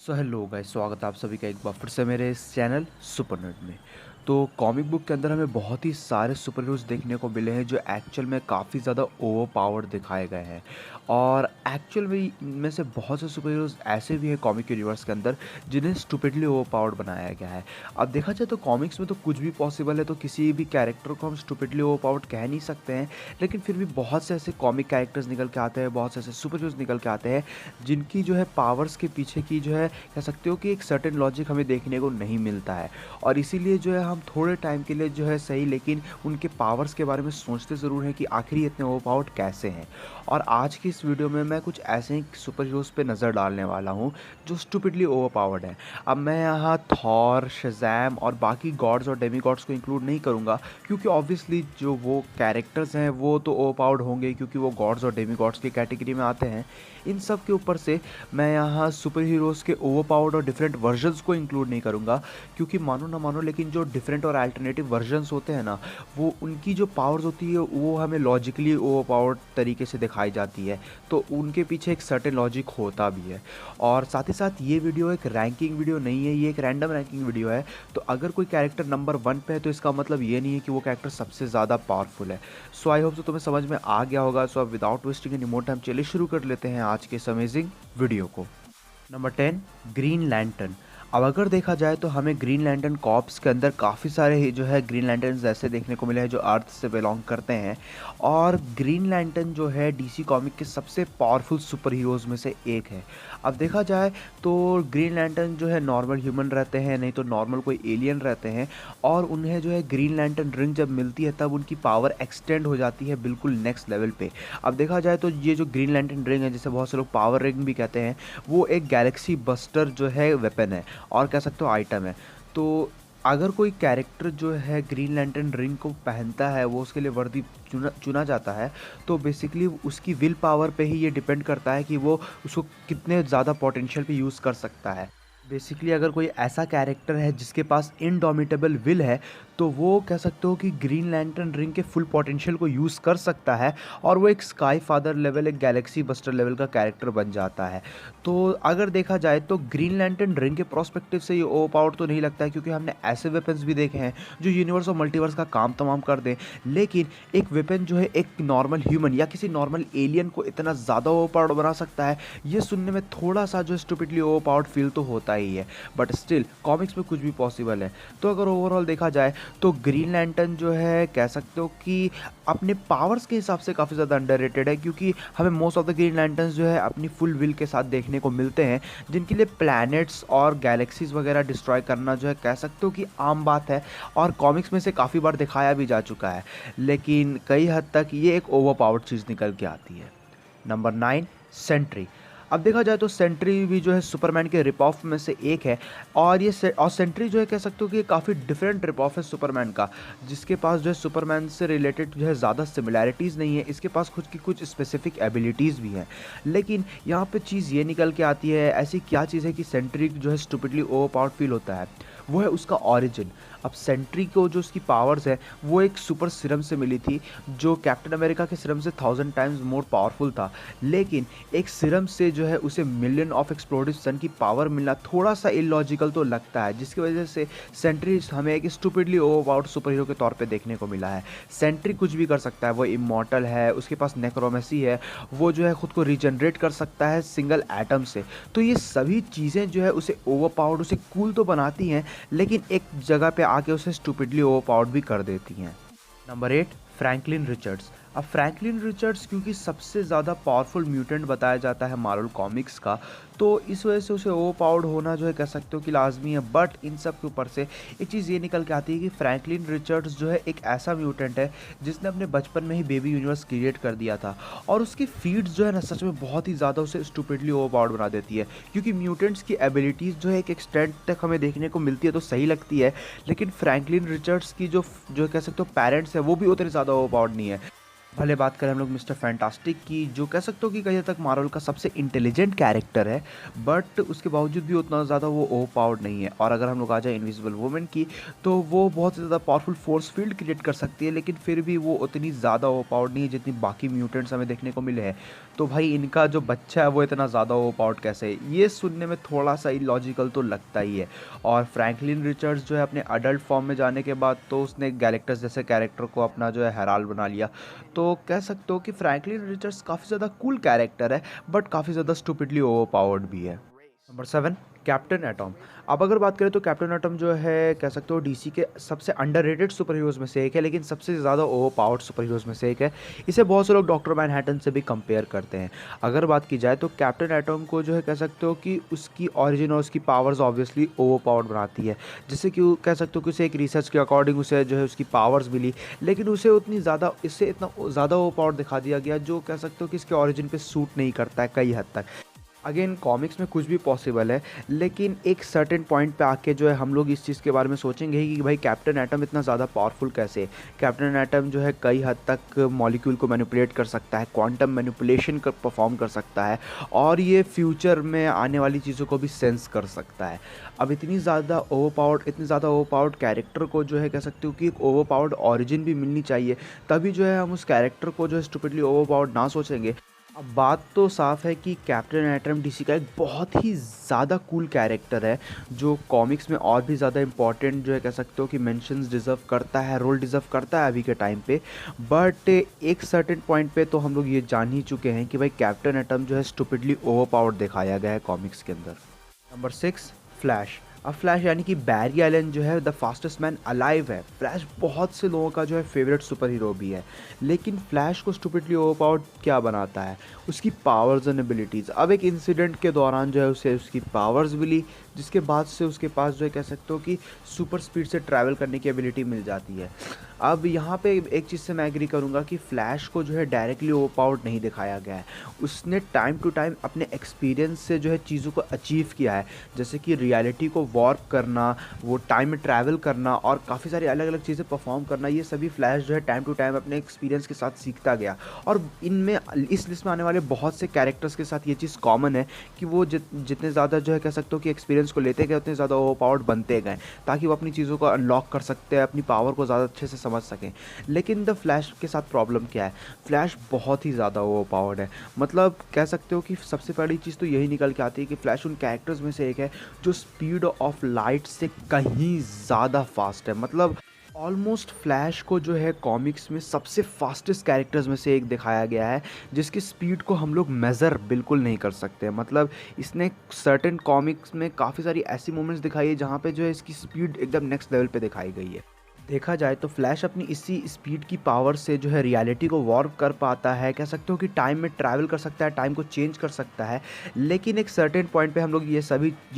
So hello guys, स्वागत है आप सभी का एक बार फिर से मेरे इस चैनल सुपर नर्ड में। तो कॉमिक बुक के अंदर हमें बहुत ही सारे सुपर हीरोज़ देखने को मिले हैं जो एक्चुअल में काफ़ी ज़्यादा ओवर पावर्ड दिखाए गए हैं। और एक्चुअल में इनमें से बहुत से सुपर हीरोज़ ऐसे भी हैं कॉमिक यूनिवर्स के अंदर जिन्हें स्टूपिडली ओवर पावर्ड बनाया गया है। अब देखा जाए तो कॉमिक्स में तो कुछ भी पॉसिबल है, तो किसी भी कैरेक्टर को हम स्टूपिडली ओवर पावर्ड कह नहीं सकते हैं। लेकिन फिर भी बहुत से ऐसे कॉमिक कैरेक्टर्स निकल के आते हैं, बहुत से ऐसे सुपर हीरोज़ निकल के आते हैं जिनकी जो है पावर्स के पीछे की जो है कह सकते हो कि एक सर्टेन लॉजिक हमें देखने को नहीं मिलता है। और इसीलिए जो है हम थोड़े टाइम के लिए जो है सही, लेकिन उनके पावर्स के बारे में सोचते ज़रूर हैं कि आखिर ये इतने ओवरपावर्ड कैसे हैं। और आज की इस वीडियो में मैं कुछ ऐसे ही सुपर हीरोज़ पे नज़र डालने वाला हूँ जो स्टूपिडली ओवरपावर्ड हैं। अब मैं यहाँ थॉर, शज़ैम और बाकी गॉड्स और डेमी गॉड्स को इंक्लूड नहीं करूँगा, क्योंकि ऑब्वियसली जो वो कैरेक्टर्स हैं वो तो ओवरपावर्ड होंगे, क्योंकि वो गॉड्स और डेमी गॉड्स की कैटेगरी में आते हैं। इन सब के ऊपर से मैं यहाँ सुपर हीरोज़ के ओवरपावर्ड और डिफरेंट वर्जन्स को इंक्लूड नहीं करूँगा, क्योंकि मानो ना मानो लेकिन जो डिफरेंट और अल्टरनेटिव वर्जन्स होते हैं ना, वो उनकी जो पावर्स होती है वो हमें लॉजिकली ओवरपावर्ड तरीके से दिखाई जाती है। तो उनके पीछे एक सर्टेन लॉजिक होता भी है। और साथ ही साथ ये वीडियो एक रैंकिंग वीडियो नहीं है, ये एक रैंडम रैंकिंग वीडियो है। तो अगर कोई कैरेक्टर नंबर 1 पे है तो इसका मतलब ये नहीं है कि वो कैरेक्टर सबसे ज़्यादा पावरफुल है। सो आई होप तो तुम्हें समझ में आ गया होगा। सो अब without wasting any more time चलिए शुरू कर लेते हैं आज के इस अमेजिंग वीडियो को। Number 10, green lantern. अब अगर देखा जाए तो हमें ग्रीन लैंटर्न कॉर्प्स के अंदर काफ़ी सारे ही जो है ग्रीन लैंटर्न्स ऐसे देखने को मिले हैं जो अर्थ से बिलोंग करते हैं। और ग्रीन लैंटर्न जो है डीसी कॉमिक के सबसे पावरफुल सुपर हीरोज़ में से एक है। अब देखा जाए तो ग्रीन लैंटर्न जो है नॉर्मल ह्यूमन रहते हैं, नहीं तो नॉर्मल कोई एलियन रहते हैं। और उन्हें जो है ग्रीन लैंटर्न रिंग जब मिलती है तब उनकी पावर एक्सटेंड हो जाती है बिल्कुल नेक्स्ट लेवल पे। अब देखा जाए तो ये जो ग्रीन लैंटर्न रिंग है, जिसे बहुत से लोग पावर रिंग भी कहते हैं, वो एक गैलेक्सी बस्टर जो है वेपन है और कह सकते हो आइटम है। तो अगर कोई कैरेक्टर जो है ग्रीन लैंटर्न रिंग को पहनता है, वो उसके लिए वर्दी चुना चुना जाता है, तो बेसिकली उसकी विल पावर पे ही ये डिपेंड करता है कि वो उसको कितने ज़्यादा पोटेंशियल पे यूज़ कर सकता है। बेसिकली अगर कोई ऐसा कैरेक्टर है जिसके पास इनडोमिटेबल विल है, तो वो कह सकते हो कि ग्रीन लैंटर्न रिंग के फुल पोटेंशियल को यूज़ कर सकता है और वो एक स्काई फादर लेवल, एक गैलेक्सी बस्टर लेवल का कैरेक्टर बन जाता है। तो अगर देखा जाए तो ग्रीन लैंटर्न रिंग के प्रोस्पेक्टिव से ये ओवर पावर तो नहीं लगता है, क्योंकि हमने ऐसे वेपन्स भी देखे हैं जो यूनिवर्स और मल्टीवर्स का काम तमाम कर दें। लेकिन एक वेपन जो है एक नॉर्मल ह्यूमन या किसी नॉर्मल एलियन को इतना ज़्यादा ओवर पावर्ड बना सकता है, ये सुनने में थोड़ा सा जो स्टूपिडली ओवर पावर्ड फील तो होता ही है। बट स्टिल कॉमिक्स में कुछ भी पॉसिबल है। तो अगर ओवरऑल देखा जाए तो ग्रीन लैंटर्न जो है कह सकते हो कि अपने पावर्स के हिसाब से काफ़ी ज़्यादा अंडररेटेड है, क्योंकि हमें most of the green lanterns जो है अपनी फुल विल के साथ देखने को मिलते हैं, जिनके लिए प्लैनेट्स और गैलेक्सीज वगैरह डिस्ट्रॉय करना जो है कह सकते हो कि आम बात है और कॉमिक्स में से काफ़ी बार दिखाया भी जा चुका है। लेकिन कई हद तक ये एक ओवर पावर्ड चीज़ निकल के आती है। Number 9, sentry. अब देखा जाए तो सेंट्री भी जो है सुपरमैन के रिप ऑफ में से एक है। और सेंट्री जो है कह सकते हो कि ये काफ़ी डिफरेंट रिप ऑफ है सुपरमैन का, जिसके पास जो है सुपरमैन से रिलेटेड जो है ज़्यादा सिमिलैरिटीज़ नहीं है। इसके पास खुद की कुछ स्पेसिफिक एबिलिटीज़ भी हैं। लेकिन यहाँ पे चीज़ ये निकल के आती है, ऐसी क्या चीज़ है कि सेंट्री जो है स्टूपिडली ओवर पावर्ड फील होता है, वो है उसका ऑरिजिन। अब सेंट्री को जो उसकी पावर्स है वो एक सुपर सीरम से मिली थी, जो कैप्टन अमेरिका के सीरम से 1000 टाइम्स मोर पावरफुल था। लेकिन एक सीरम से जो है उसे मिलियन ऑफ एक्सप्लोडिव सन की पावर मिलना थोड़ा सा इलॉजिकल तो लगता है, जिसकी वजह से सेंट्री हमें एक स्टूपिडली ओवरपावर्ड सुपर हीरो के तौर पे देखने को मिला है। सेंट्री कुछ भी कर सकता है, वो इमॉर्टल है, उसके पास नेक्रोमेसी है, वो जो है खुद को रीजनरेट कर सकता है सिंगल एटम से। तो ये सभी चीज़ें जो है उसे ओवरपावर्ड, उसे कूल तो बनाती हैं, लेकिन एक जगह पे आके उसे स्टूपिडली ओवरपावर्ड भी कर देती हैं। Number 8, Franklin Richards. अब फ्रैंकलिन रिचर्ड्स क्योंकि सबसे ज़्यादा पावरफुल म्यूटेंट बताया जाता है मार्वल कॉमिक्स का, तो इस वजह से उसे ओवरपावर्ड होना जो है कह सकते हो कि लाजमी है। बट इन सब के ऊपर से एक चीज़ ये निकल के आती है कि फ्रैंकलिन रिचर्ड्स जो है एक ऐसा म्यूटेंट है जिसने अपने बचपन में ही बेबी यूनिवर्स क्रिएट कर दिया था। और उसकी फीड्स जो है ना सच में बहुत ही ज़्यादा उसे स्टूपिडली ओवरपावर्ड बना देती है, क्योंकि म्यूटेंट्स की एबिलिटीज़ जो है एक एक्सटेंट तक हमें देखने को मिलती है तो सही लगती है। लेकिन फ्रैंकलिन रिचर्ड्स की जो जो कह सकते हो पेरेंट्स है वो भी उतने ज़्यादा ओवरपावर्ड नहीं है। भले बात करें हम लोग मिस्टर फैंटास्टिक की, जो कह सकते हो कि कहीं हद तक मार्वल का सबसे इंटेलिजेंट कैरेक्टर है, बट उसके बावजूद भी उतना ज़्यादा वो ओवर पावर्ड नहीं है। और अगर हम लोग आ जाए इनविजिबल वुमन की, तो वो बहुत ही ज़्यादा पावरफुल फोर्स फील्ड क्रिएट कर सकती है, लेकिन फिर भी वो उतनी ज़्यादा ओवर पावर्ड नहीं है जितनी बाकी म्यूटेंट्स हमें देखने को मिले हैं। तो भाई इनका जो बच्चा है वो इतना ज़्यादा ओवर पावर्ड कैसे है, ये सुनने में थोड़ा सा इलॉजिकल तो लगता ही है। और फ्रैंकलिन रिचर्ड्स जो है अपने अडल्ट फॉर्म में जाने के बाद तो उसने गैलेक्टस जैसे कैरेक्टर को अपना जो है हैराल बना लिया। तो कह सकते हो कि फ्रैंकलिन रिचर्ड्स काफ़ी ज़्यादा कूल कैरेक्टर है, बट काफ़ी ज़्यादा स्टूपिडली ओवरपावर्ड भी है। Number 7, captain atom. अब अगर बात करें तो कैप्टन एटॉम जो है कह सकते हो डीसी के सबसे अंडररेटेड सुपर हीरोज़ में से एक है, लेकिन सबसे ज़्यादा ओवरपावर्ड सुपर हीरोज़ में से एक है। इसे बहुत से लोग डॉक्टर मैनहट्टन से भी कंपेयर करते हैं। अगर बात की जाए तो कैप्टन एटॉम को जो है कह सकते हो कि उसकी ऑरिजिन और उसकी पावर्स ऑब्वियसली ओवरपावर्ड बनाती है। जैसे कि कह सकते हो कि उसे एक रिसर्च के अकॉर्डिंग उसे जो है उसकी पावर्स मिली, लेकिन उसे उतनी ज़्यादा इससे इतना ज़्यादा ओवरपावर्ड दिखा दिया गया, जो कह सकते हो कि इसके ऑरिजिन पे सूट नहीं करता है कई हद तक। अगेन कॉमिक्स में कुछ भी पॉसिबल है, लेकिन एक सर्टेन पॉइंट पे आके जो है हम लोग इस चीज़ के बारे में सोचेंगे ही कि भाई कैप्टन एटम इतना ज़्यादा पावरफुल कैसे है। कैप्टन एटम जो है कई हद तक मॉलिक्यूल को मैनिपुलेट कर सकता है, क्वांटम मैनिपुलेशन कर परफॉर्म कर सकता है, और ये फ्यूचर में आने वाली चीज़ों को भी सेंस कर सकता है। अब इतनी ज़्यादा ओवरपावर्ड कैरेक्टर को जो है कह सकते हो कि एक ओवरपावर्ड ऑरिजिन भी मिलनी चाहिए, तभी जो है हम उस कैरेक्टर को जो है स्टूपिडली ओवरपावर्ड ना सोचेंगे। अब बात तो साफ है कि कैप्टन एटम डीसी का एक बहुत ही ज़्यादा कूल कैरेक्टर है, जो कॉमिक्स में और भी ज़्यादा इम्पॉर्टेंट जो है कह सकते हो कि मेंशंस डिज़र्व करता है, रोल डिज़र्व करता है अभी के टाइम पे। बट एक सर्टेन पॉइंट पे तो हम लोग ये जान ही चुके हैं कि भाई कैप्टन एटम जो है स्टूपिडली ओवरपावर्ड दिखाया गया है कॉमिक्स के अंदर। Number 6, flash. अब फ्लैश यानी कि बैरी एलन जो है द फास्टेस्ट मैन अलाइव है। फ्लैश बहुत से लोगों का जो है फेवरेट सुपर हीरो भी है, लेकिन फ्लैश को स्टूपिडली ओवरपावर्ड क्या बनाता है, उसकी पावर्स एंड एबिलिटीज़। अब एक इंसिडेंट के दौरान जो है उसे उसकी पावर्स मिली, जिसके बाद से उसके पास जो है कह सकते हो कि सुपर स्पीड से ट्रैवल करने की एबिलिटी मिल जाती है। अब यहाँ पे एक चीज़ से मैं एग्री करूँगा कि फ्लैश को जो है डायरेक्टली ओवरपावर्ड नहीं दिखाया गया है। उसने टाइम टू टाइम अपने एक्सपीरियंस से जो है चीज़ों को अचीव किया है, जैसे कि रियलिटी को वॉर्प करना, वो टाइम में ट्रैवल करना और काफ़ी सारी अलग अलग चीज़ें परफॉर्म करना। ये सभी फ्लैश जो है टाइम टू टाइम अपने एक्सपीरियंस के साथ सीखता गया। और इनमें इस लिस्ट में आने वाले बहुत से कैरेक्टर्स के साथ ये चीज़ कॉमन है कि वो जितने ज़्यादा जो है कह सकते हो कि एक्सपीरियंस को लेते गए, उतने ज़्यादा ओवरपावर्ड बनते गए, ताकि वो अपनी चीज़ों को अनलॉक कर सकते हैं, अपनी पावर को ज़्यादा अच्छे से समझ सकें। लेकिन द फ्लैश के साथ प्रॉब्लम क्या है, फ्लैश बहुत ही ज़्यादा ओवरपावर्ड है। मतलब कह सकते हो कि सबसे पहली चीज़ तो यही निकल के आती है कि फ्लैश उन कैरेक्टर्स में से एक है जो स्पीड ऑफ लाइट से कहीं ज़्यादा फास्ट है। मतलब ऑलमोस्ट फ्लैश को जो है कॉमिक्स में सबसे फास्टेस्ट कैरेक्टर्स में से एक दिखाया गया है, जिसकी स्पीड को हम लोग मेज़र बिल्कुल नहीं कर सकते। मतलब इसने सर्टेन कॉमिक्स में काफ़ी सारी ऐसी मोमेंट्स दिखाई है जहाँ पे जो है इसकी स्पीड एकदम नेक्स्ट लेवल पे दिखाई गई है। देखा जाए तो फ्लैश अपनी इसी स्पीड की पावर से जो है रियलिटी को वॉर्प कर पाता है, कह सकते हो कि टाइम में ट्रैवल कर सकता है, टाइम को चेंज कर सकता है। लेकिन एक सर्टेन पॉइंट पे हम लोग ये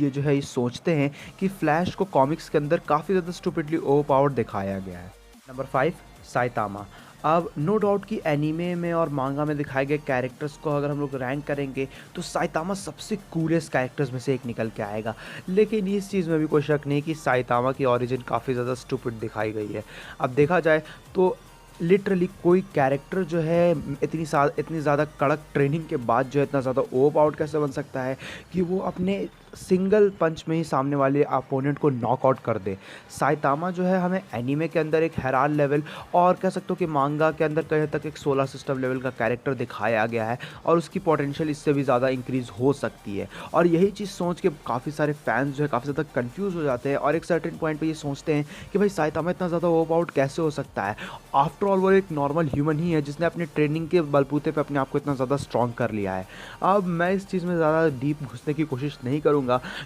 जो है ये सोचते हैं कि फ्लैश को कॉमिक्स के अंदर काफ़ी ज़्यादा स्टूपिडली ओवरपावर्ड दिखाया गया है। Number 5, Saitama. अब नो डाउट कि एनीमे में और मांगा में दिखाए गए कैरेक्टर्स को अगर हम लोग रैंक करेंगे तो साइतामा सबसे कूलेस्ट कैरेक्टर्स में से एक निकल के आएगा। लेकिन इस चीज़ में भी कोई शक नहीं कि साइतामा की ओरिजिन काफ़ी ज़्यादा स्टूपिड दिखाई गई है। अब देखा जाए तो लिटरली कोई कैरेक्टर जो है इतनी ज़्यादा कड़क ट्रेनिंग के बाद जो है इतना ज़्यादा ओवरपावर्ड कैसे बन सकता है कि वो अपने सिंगल पंच में ही सामने वाले अपोनेंट को नॉकआउट कर दे। साइतामा जो है हमें एनीमे के अंदर एक हैरान लेवल और कह सकते हो कि मांगा के अंदर कहीं तक एक सोलर सिस्टम लेवल का कैरेक्टर दिखाया गया है, और उसकी पोटेंशियल इससे भी ज़्यादा इंक्रीज़ हो सकती है। और यही चीज़ सोच के काफ़ी सारे फैंस जो है काफ़ी ज़्यादा कन्फ्यूज़ हो जाते हैं और एक सर्टेन पॉइंट पर ये सोचते हैं कि भाई साइतामा इतना ज़्यादा ओवरपावर्ड कैसे हो सकता है। आफ्टर ऑल वो एक नॉर्मल ह्यूमन ही है जिसने अपने ट्रेनिंग के बलबूते पे अपने आप को इतना ज़्यादा स्ट्रॉन्ग कर लिया है। अब मैं इस चीज़ में ज़्यादा डीप घुसने की कोशिश नहीं करूँगा,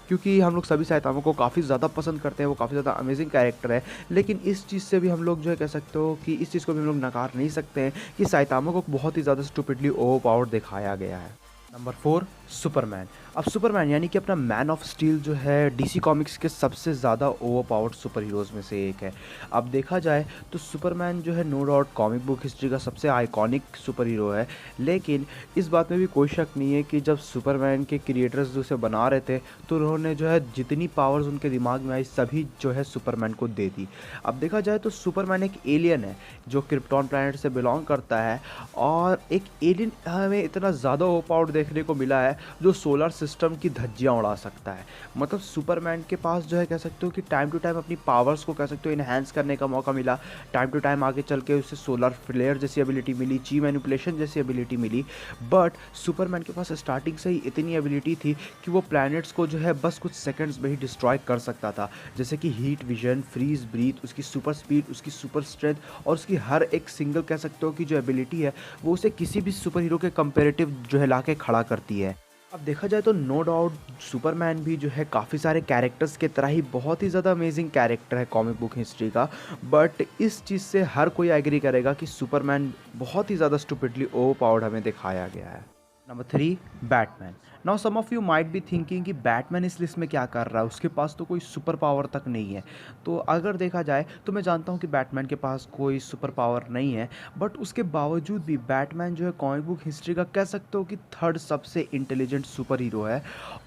क्योंकि हम लोग सभी साइतामा को काफ़ी ज़्यादा पसंद करते हैं, वो काफ़ी ज़्यादा अमेजिंग कैरेक्टर है। लेकिन इस चीज़ से भी हम लोग जो है कह सकते हो कि इस चीज़ को भी हम लोग नकार नहीं सकते हैं कि साइतामा को बहुत ही ज़्यादा स्टूपिडली ओवरपावर्ड दिखाया गया है। Number 4 Superman. अब सुपरमैन यानी कि अपना मैन ऑफ स्टील जो है डीसी कॉमिक्स के सबसे ज़्यादा ओवरपावर्ड सुपर हीरोज़ में से एक है। अब देखा जाए तो सुपरमैन जो है no doubt comic book history का सबसे आइकॉनिक सुपर हीरो है। लेकिन इस बात में भी कोई शक नहीं है कि जब सुपरमैन के क्रिएटर्स जो उसे बना रहे थे तो उन्होंने जो है जितनी पावर्स उनके दिमाग में आई सभी जो है सुपरमैन को दे दी। अब देखा जाए तो सुपरमैन एक एलियन है जो क्रिप्टॉन प्लैनेट से बिलोंग करता है, और एक एलियन हमें इतना ज़्यादा ओवरपावर्ड देखने को मिला है जो सोलर सिस्टम की धज्जियाँ उड़ा सकता है। मतलब सुपरमैन के पास जो है कह सकते हो कि टाइम टू टाइम अपनी पावर्स को कह सकते हो इन्हांस करने का मौका मिला। टाइम टू टाइम आगे चल के उसे सोलर फ्लेयर जैसी एबिलिटी मिली, ची मैनिपुलेशन जैसी एबिलिटी मिली। बट सुपरमैन के पास स्टार्टिंग से ही इतनी एबिलिटी थी कि वो प्लैनेट्स को जो है बस कुछ सेकंड्स में ही डिस्ट्रॉय कर सकता था। जैसे कि हीट विजन, फ्रीज ब्रीथ, उसकी सुपर स्पीड, उसकी सुपर स्ट्रेंथ और उसकी हर एक सिंगल कह सकते हो कि जो एबिलिटी है वो उसे किसी भी सुपर हीरो के कंपेरेटिव जो है लाके खड़ा करती है। अब देखा जाए तो नो डाउट सुपरमैन भी जो है काफ़ी सारे कैरेक्टर्स के तरह ही बहुत ही ज़्यादा अमेजिंग कैरेक्टर है कॉमिक बुक हिस्ट्री का। बट इस चीज़ से हर कोई एग्री करेगा कि सुपरमैन बहुत ही ज़्यादा स्टूपिडली ओवरपावर्ड हमें दिखाया गया है। Number 3 Batman. Now some of you might be thinking कि बैटमैन इस लिस्ट में क्या कर रहा है, उसके पास तो कोई सुपर पावर तक नहीं है। तो अगर देखा जाए तो मैं जानता हूँ कि बैटमैन के पास कोई सुपर पावर नहीं है, बट उसके बावजूद भी बैटमैन जो है कॉमिक बुक हिस्ट्री का कह सकते हो कि थर्ड सबसे इंटेलिजेंट सुपर हीरो है।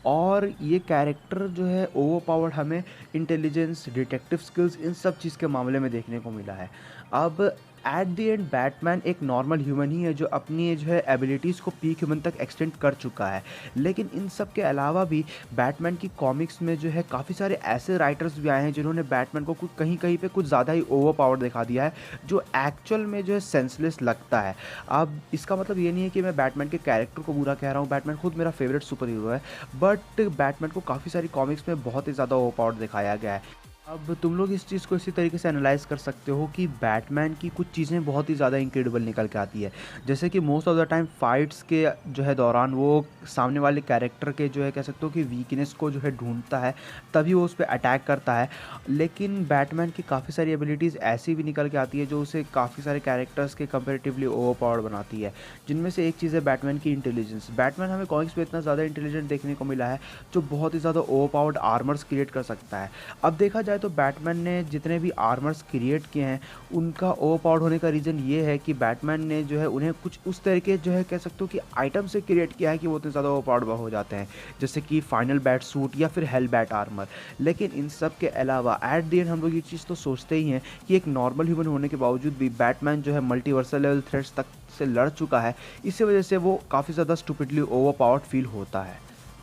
और ये कैरेक्टर जो है ओवर पावर्ड हमें इंटेलिजेंस, डिटेक्टिव स्किल्स, इन सब चीज़ के मामले में देखने को मिला है। अब एट द एंड बैटमैन एक नॉर्मल ह्यूमन ही है जो अपनी जो है एबिलिटीज़ को पीक ह्यूमन तक एक्सटेंड कर चुका है। लेकिन इन सब के अलावा भी बैटमैन की कॉमिक्स में जो है काफ़ी सारे ऐसे राइटर्स भी आए हैं जिन्होंने बैटमैन को कुछ कहीं कहीं पे कुछ ज़्यादा ही ओवर पावर दिखा दिया है जो एक्चुअल में जो है सेंसलेस लगता है। अब इसका मतलब ये नहीं है कि मैं बैटमैन के कैरेक्टर को बुरा कह रहा हूँ, बैटमैन खुद मेरा फेवरेट सुपर हीरो है। बट बैटमैन को काफ़ी सारी कॉमिक्स में बहुत ही ज़्यादा ओवर पावर दिखाया गया है। अब तुम लोग इस चीज़ को इसी तरीके से एनालाइज़ कर सकते हो कि बैटमैन की कुछ चीज़ें बहुत ही ज़्यादा इंक्रेडिबल निकल के आती है। जैसे कि most of the time fights के जो है दौरान वो सामने वाले कैरेक्टर के जो है कह सकते हो कि वीकनेस को जो है ढूंढता है, तभी वो उस पे अटैक करता है। लेकिन बैटमैन की काफ़ी सारी एबिलिटीज़ ऐसी भी निकल के आती है जो उसे काफ़ी सारे कैरेक्टर्स के कंपैरेटिवली ओवरपावर्ड बनाती है। जिनमें से एक चीज़ है बैटमैन की इंटेलिजेंस। बैटमैन हमें कॉमिक्स में इतना ज़्यादा इंटेलिजेंट देखने को मिला है जो बहुत ही ज़्यादा ओवरपावर्ड आर्मर्स क्रिएट कर सकता है। अब देखा जाए तो बैटमैन ने जितने भी आर्मर्स क्रिएट किए हैं उनका ओवरपावर्ड होने का रीज़न ये है कि बैटमैन ने जो है उन्हें कुछ उस तरीके जो है कह सकते हो कि आइटम से क्रिएट किया है कि वो इतने ज़्यादा ओवरपावर्ड हो जाते हैं, जैसे कि फाइनल बैट सूट या फिर हेल बैट आर्मर। लेकिन इन सब के अलावा एट द एंड हम लोग ये चीज़ तो सोचते ही हैं कि एक नॉर्मल ह्यूमन होने के बावजूद भी बैटमैन जो है मल्टीवर्सल लेवल थ्रेट्स तक से लड़ चुका है। इसी वजह से वो काफ़ी ज़्यादा स्टूपिडली ओवरपावर्ड फील होता है।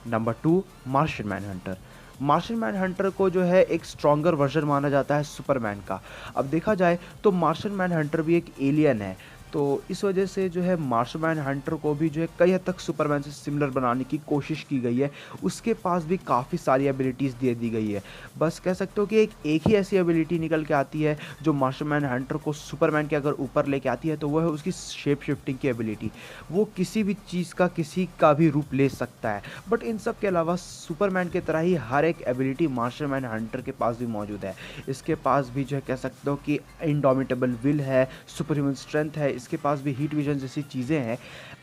Number 2 Martian Manhunter. Martian Manhunter को जो है एक स्ट्रॉन्गर वर्जन माना जाता है सुपरमैन का। अब देखा जाए तो मार्शियन मैनहंटर भी एक एलियन है, तो इस वजह से जो है मार्शियन मैनहंटर को भी जो है कई हद तक सुपरमैन से सिमिलर बनाने की कोशिश की गई है। उसके पास भी काफ़ी सारी एबिलिटीज़ दे दी गई है। बस कह सकते हो कि एक ही ऐसी एबिलिटी निकल के आती है जो मार्शियन मैनहंटर को सुपरमैन के अगर ऊपर लेके आती है, तो वो है उसकी शेप शिफ्टिंग की एबिलिटी। वो किसी भी चीज़ का किसी का भी रूप ले सकता है। बट इन सब के अलावा सुपरमैन की तरह ही हर एक एबिलिटी मार्शियन मैनहंटर के पास भी मौजूद है। इसके पास भी जो है कह सकते हो कि इंडोमिटेबल विल है, सुपर ह्यूमन स्ट्रेंथ है, इसके पास भी हीट विजन जैसी चीज़ें हैं।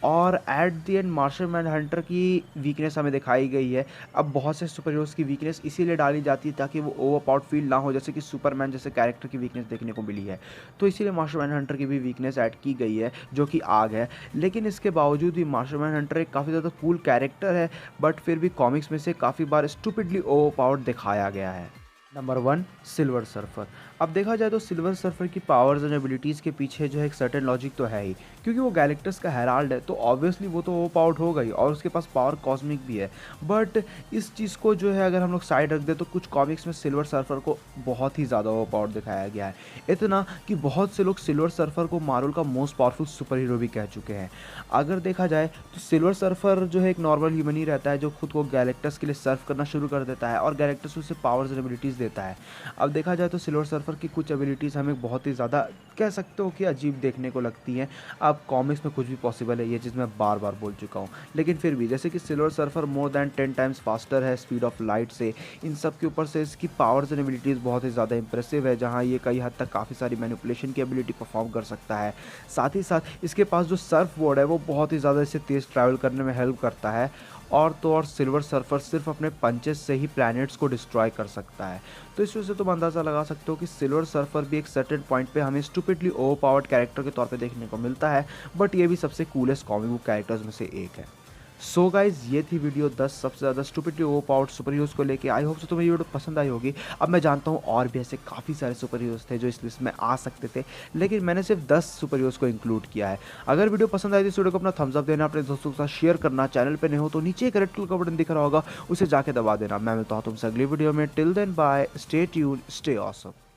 और एट द एंड मार्शियन मैनहंटर की वीकनेस हमें दिखाई गई है। अब बहुत से सुपर हीरोज़ की वीकनेस इसीलिए डाली जाती है ताकि वो ओवरपावर्ड फील ना हो, जैसे कि सुपरमैन जैसे कैरेक्टर की वीकनेस देखने को मिली है। तो इसीलिए मार्शियन मैनहंटर की भी वीकनेस ऐड की गई है जो कि आग है। लेकिन इसके बावजूद भी मार्शियन मैनहंटर एक काफ़ी ज़्यादा कूल कैरेक्टर है, बट फिर भी कॉमिक्स में से काफ़ी बार स्टूपिडली ओवरपावर्ड दिखाया गया है। Number 1 silver surfer. अब देखा जाए तो सिल्वर सर्फर की पावर्स एंड एबिलिटीज़ के पीछे जो है एक सर्टेन लॉजिक तो है ही, क्योंकि वो गैलेक्टस का हेराल्ड है तो ऑब्वियसली वो तो ओवरपावर्ड होगा ही, और उसके पास पावर कॉस्मिक भी है। बट इस चीज़ को जो है अगर हम लोग साइड रख दे तो कुछ कॉमिक्स में सिल्वर सर्फर को बहुत ही ज़्यादा ओवरपावर्ड दिखाया गया है। इतना कि बहुत से लोग सिल्वर सर्फर को मार्वल का मोस्ट पावरफुल सुपर हीरो भी कह चुके हैं। अगर देखा जाए तो सिल्वर सर्फर जो है एक नॉर्मल ह्यूमन ही रहता है जो खुद को गैलेक्टस के लिए सर्फ करना शुरू कर देता है और गैलेक्टस उसे पावर्स एंड एबिलिटीज़ देता है। अब देखा जाए तो सिल्वर सर्फर सर्फर की कुछ एबिलिटीज़ हमें बहुत ही ज़्यादा कह सकते हो कि अजीब देखने को लगती हैं। अब कॉमिक्स में कुछ भी पॉसिबल है, ये चीज़ मैं बार-बार बोल चुका हूँ। लेकिन फिर भी जैसे कि silver surfer more than 10 times faster है स्पीड ऑफ लाइट से, इन सब के ऊपर से इसकी पावर्स एंड एबिलिटीज़ बहुत ही ज़्यादा इंप्रेसिव है, जहाँ ये कई हद तक काफ़ी सारी मैनिपुलेशन की एबिलिटी परफॉर्म कर सकता है। साथ ही साथ इसके पास जो सर्फ बोर्ड है वो बहुत ही ज़्यादा इसे तेज़ ट्रैवल करने में हेल्प करता है। और तो और सिल्वर सर्फर सिर्फ अपने पंचेस से ही प्लैनेट्स को डिस्ट्रॉय कर सकता है। तो इस वजह से तुम अंदाज़ा लगा सकते हो कि सिल्वर सर्फर भी एक सर्टेन पॉइंट पे हमें स्टूपिडली ओवरपावर्ड कैरेक्टर के तौर पे देखने को मिलता है, बट ये भी सबसे कूलेस्ट कॉमिक बुक कैरेक्टर्स में से एक है। सो गाइज, ये थी वीडियो 10 सबसे ज़्यादा स्टूपिडली ओवरपावर्ड सुपर हीरोज़ को लेके। आई होप सो तुम्हें ये वीडियो पसंद आई होगी। अब मैं जानता हूँ और भी ऐसे काफ़ी सारे सुपर हीरोज़ थे जो इस लिस्ट में आ सकते थे, लेकिन मैंने सिर्फ 10 सुपर हीरोज़ को इंक्लूड किया है। अगर वीडियो पसंद आई तो इस वीडियो को अपना थम्स अप देना, अपने दोस्तों के साथ शेयर करना। चैनल पे नहीं हो तो नीचे एक रेड कलर का बटन दिख रहा होगा, उसे जाके दबा देना। मैं मिलता हूँ तुमसे अगली वीडियो में। Till then bye, stay tuned, stay awesome.